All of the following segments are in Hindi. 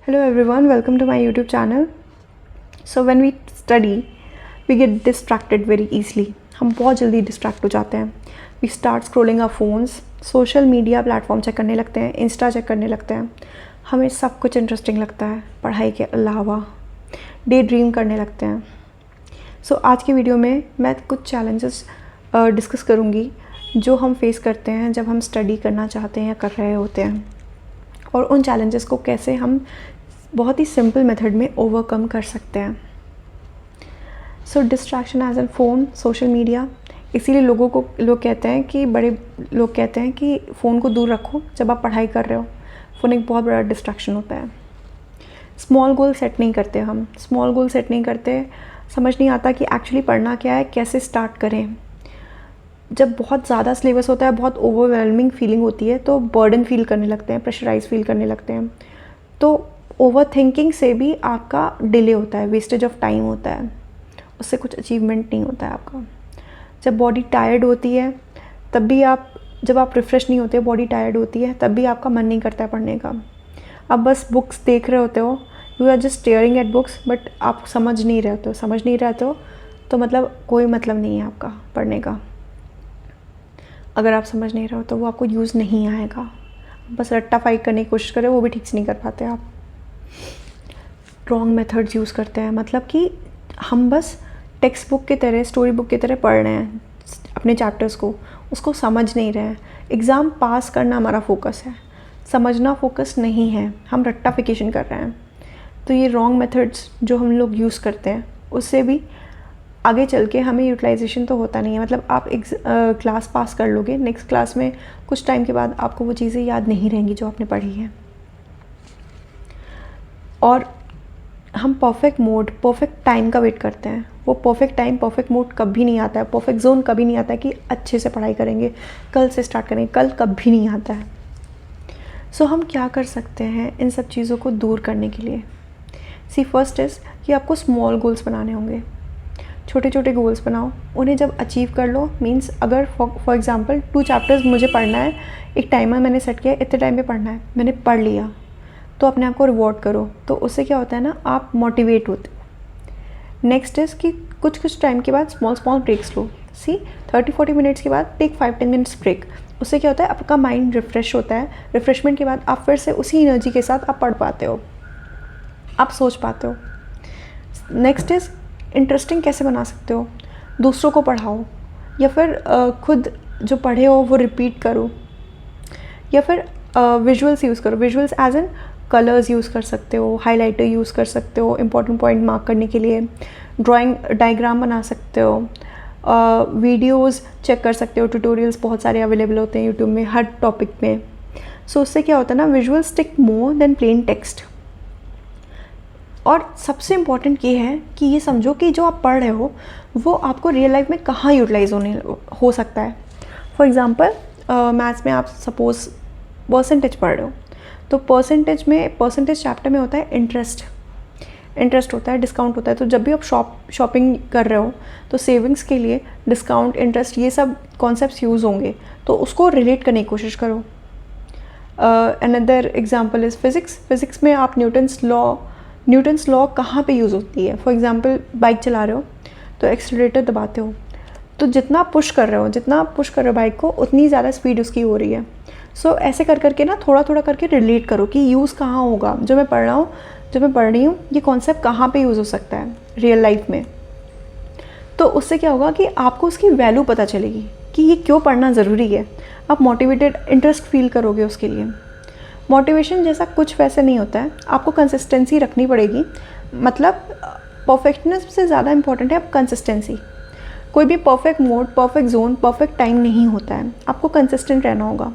Hello everyone, welcome to my YouTube channel. So when we study, we get distracted very easily. हम बहुत जल्दी डिस्ट्रैक्ट हो जाते हैं. We start scrolling our phones, social media platform check करने लगते हैं, इंस्टा चेक करने लगते हैं. हमें सब कुछ इंटरेस्टिंग लगता है पढ़ाई के अलावा. डे ड्रीम करने लगते हैं. सो आज की वीडियो में मैं कुछ चैलेंजेस डिस्कस करूँगी जो हम फेस करते हैं जब हम स्टडी करना चाहते हैं या कर रहे होते हैं, और उन चैलेंजेस को कैसे हम बहुत ही सिंपल मेथड में ओवरकम कर सकते हैं. So distraction as an phone, social media. इसीलिए लोग कहते हैं कि बड़े लोग कहते हैं कि फ़ोन को दूर रखो जब आप पढ़ाई कर रहे हो. फ़ोन एक बहुत बड़ा डिस्ट्रैक्शन होता है. स्मॉल गोल सेट नहीं करते हम. स्मॉल गोल सेट नहीं करते. समझ नहीं आता कि एक्चुअली पढ़ना क्या है, कैसे स्टार्ट करें. जब बहुत ज़्यादा सिलेबस होता है, बहुत ओवरवेलमिंग फीलिंग होती है, तो बर्डन फील करने लगते हैं, प्रेशराइज फील करने लगते हैं. तो ओवर थिंकिंग से भी आपका डिले होता है, वेस्टेज ऑफ टाइम होता है, उससे कुछ अचीवमेंट नहीं होता है आपका. जब बॉडी टायर्ड होती है तब भी जब आप रिफ़्रेश नहीं होते, बॉडी टायर्ड होती है, तब भी आपका मन नहीं करता है पढ़ने का. आप बस बुक्स देख रहे होते हो, you are just staring at books, but आप समझ नहीं रहते हो तो मतलब कोई मतलब नहीं है आपका पढ़ने का. अगर आप समझ नहीं रहे हो तो वो आपको यूज़ नहीं आएगा. बस रट्टा फाइट करने की कोशिश करें, वो भी ठीक से नहीं कर पाते आप. रॉन्ग मेथड्स यूज़ करते हैं, मतलब कि हम बस टेक्स्ट बुक की तरह, स्टोरी बुक की तरह पढ़ रहे हैं अपने चैप्टर्स को, उसको समझ नहीं रहे हैं. एग्ज़ाम पास करना हमारा फोकस है, समझना फोकस नहीं है. हम रट्टाफिकेशन कर रहे हैं. तो ये रॉन्ग मेथड्स जो हम लोग यूज़ करते हैं, उससे भी आगे चल के हमें यूटिलाइजेशन तो होता नहीं है. मतलब आप क्लास पास कर लोगे, नेक्स्ट क्लास में कुछ टाइम के बाद आपको वो चीज़ें याद नहीं रहेंगी जो आपने पढ़ी है. और हम परफेक्ट मोड, परफेक्ट टाइम का वेट करते हैं. वो परफेक्ट टाइम, परफेक्ट मोड कभी नहीं आता है. परफेक्ट जोन कभी नहीं आता है कि अच्छे से पढ़ाई करेंगे, कल से स्टार्ट करेंगे. कल कभी नहीं आता है. सो हम क्या कर सकते हैं इन सब चीज़ों को दूर करने के लिए? फर्स्ट इज़ कि आपको स्मॉल गोल्स बनाने होंगे. छोटे छोटे गोल्स बनाओ, उन्हें जब अचीव कर लो, मीन्स अगर फॉर एग्जांपल 2 चैप्टर्स मुझे पढ़ना है, एक टाइमर मैंने सेट किया, इतने टाइम पे पढ़ना है, मैंने पढ़ लिया, तो अपने आप को रिवॉर्ड करो. तो उससे क्या होता है ना, आप मोटिवेट होते. नेक्स्ट इज़ कि कुछ टाइम के बाद स्मॉल ब्रेक्स लो. 30-40 मिनट्स के बाद टेक 5-10 मिनट्स ब्रेक. उससे क्या होता है, आपका माइंड रिफ़्रेश होता है. रिफ़्रेशमेंट के बाद आप फिर से उसी एनर्जी के साथ आप पढ़ पाते हो, आप सोच पाते हो. नेक्स्ट इज़ इंटरेस्टिंग कैसे बना सकते हो. दूसरों को पढ़ाओ, या फिर खुद जो पढ़े हो वो रिपीट करो, या फिर विजुअल्स यूज़ करो. Visuals as in colours use कर सकते हो, हाइलाइटर यूज़ कर सकते हो इंपॉर्टेंट पॉइंट मार्क करने के लिए. ड्राइंग डायग्राम बना सकते हो. वीडियोस चेक कर सकते हो. ट्यूटोरियल्स बहुत सारे अवेलेबल होते हैं यूट्यूब में हर टॉपिक में. सो उससे क्या होता है ना, visual stick more than plain text. और सबसे इम्पॉर्टेंट ये है कि ये समझो कि जो आप पढ़ रहे हो वो आपको रियल लाइफ में कहाँ यूटिलाइज हो सकता है. फॉर एग्ज़ाम्पल मैथ्स में आप सपोज़ परसेंटेज पढ़ रहे हो, तो परसेंटेज चैप्टर में होता है इंटरेस्ट होता है, डिस्काउंट होता है. तो जब भी आप शॉपिंग कर रहे हो तो सेविंग्स के लिए डिस्काउंट, इंटरेस्ट, ये सब कॉन्सेप्ट्स यूज़ होंगे, तो उसको रिलेट करने की कोशिश करो. अनदर एग्जाम्पल इज़ फिज़िक्स में आप न्यूटन्स लॉ कहाँ पे यूज़ होती है. फॉर एग्जांपल बाइक चला रहे हो तो एक्सीलरेटर दबाते हो, तो जितना पुश कर रहे हो बाइक को, उतनी ज़्यादा स्पीड उसकी हो रही है. सो ऐसे करके ना थोड़ा करके रिलेट करो कि यूज़ कहाँ होगा. जो मैं पढ़ रही हूँ ये कॉन्सेप्ट कहाँ पे यूज़ हो सकता है रियल लाइफ में. तो उससे क्या होगा कि आपको उसकी वैल्यू पता चलेगी कि ये क्यों पढ़ना ज़रूरी है. आप मोटिवेटेड, इंटरेस्ट फील करोगे उसके लिए. मोटिवेशन जैसा कुछ वैसे नहीं होता है, आपको कंसिस्टेंसी रखनी पड़ेगी. मतलब परफेक्टनेस से ज़्यादा इंपॉर्टेंट है अब कंसिस्टेंसी. कोई भी perfect mode, perfect zone, perfect time नहीं होता है. आपको कंसिस्टेंट रहना होगा.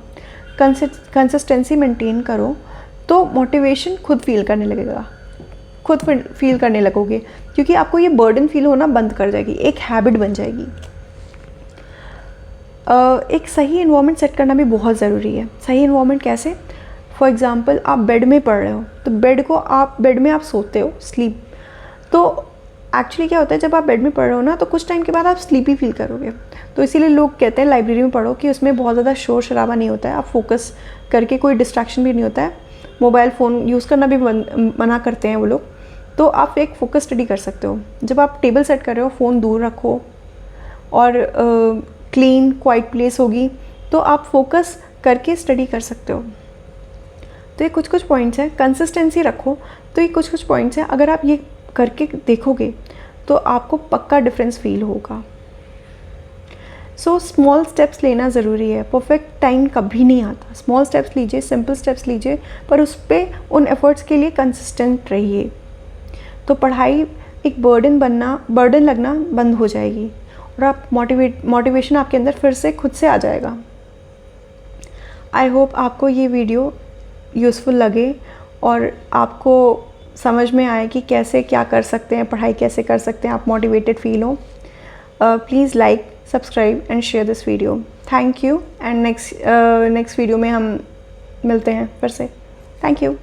कंसिस्टेंसी मेंटेन करो तो मोटिवेशन खुद फील करने लगोगे, क्योंकि आपको ये बर्डन फील होना बंद कर जाएगी, एक हैबिट बन जाएगी. एक सही इन्वायरमेंट सेट करना भी बहुत ज़रूरी है. सही इन्वायरमेंट कैसे? फॉर एग्ज़ाम्पल आप बेड में पढ़ रहे हो, तो बेड में आप सोते हो, स्लीप. तो एक्चुअली क्या होता है, जब आप बेड में पढ़ रहे हो ना, तो कुछ टाइम के बाद आप स्लीपी फील करोगे. तो इसीलिए लोग कहते हैं लाइब्रेरी में पढ़ो कि उसमें बहुत ज़्यादा शोर शराबा नहीं होता है, आप फोकस करके, कोई डिस्ट्रैक्शन भी नहीं होता है. मोबाइल फ़ोन यूज़ करना भी मना करते हैं वो लोग, तो आप एक फोकस स्टडी कर सकते हो। जब आप टेबल सेट कर रहे हो, फ़ोन दूर रखो और क्लीन क्वाइट प्लेस होगी, तो आप फोकस करके स्टडी कर सकते हो। तो ये कुछ कुछ पॉइंट्स हैं। कंसिस्टेंसी रखो, तो ये कुछ कुछ पॉइंट्स हैं। अगर आप ये करके देखोगे तो आपको पक्का डिफरेंस फील होगा। सो स्मॉल स्टेप्स लेना ज़रूरी है। परफेक्ट टाइम कभी नहीं आता। स्मॉल स्टेप्स लीजिए, सिंपल स्टेप्स लीजिए, पर उस पर उन एफर्ट्स के लिए कंसिस्टेंट रहिए, तो पढ़ाई एक बर्डन लगना बंद हो जाएगी और आप मोटिवेशन आपके अंदर फिर से खुद से आ जाएगा। आई होप आपको ये वीडियो यूज़फुल लगे और आपको समझ में आए कि कैसे क्या कर सकते हैं, पढ़ाई कैसे कर सकते हैं, आप मोटिवेटेड फील हो। Please like, subscribe and share this video. Thank you and next video में हम मिलते हैं फिर से। Thank you.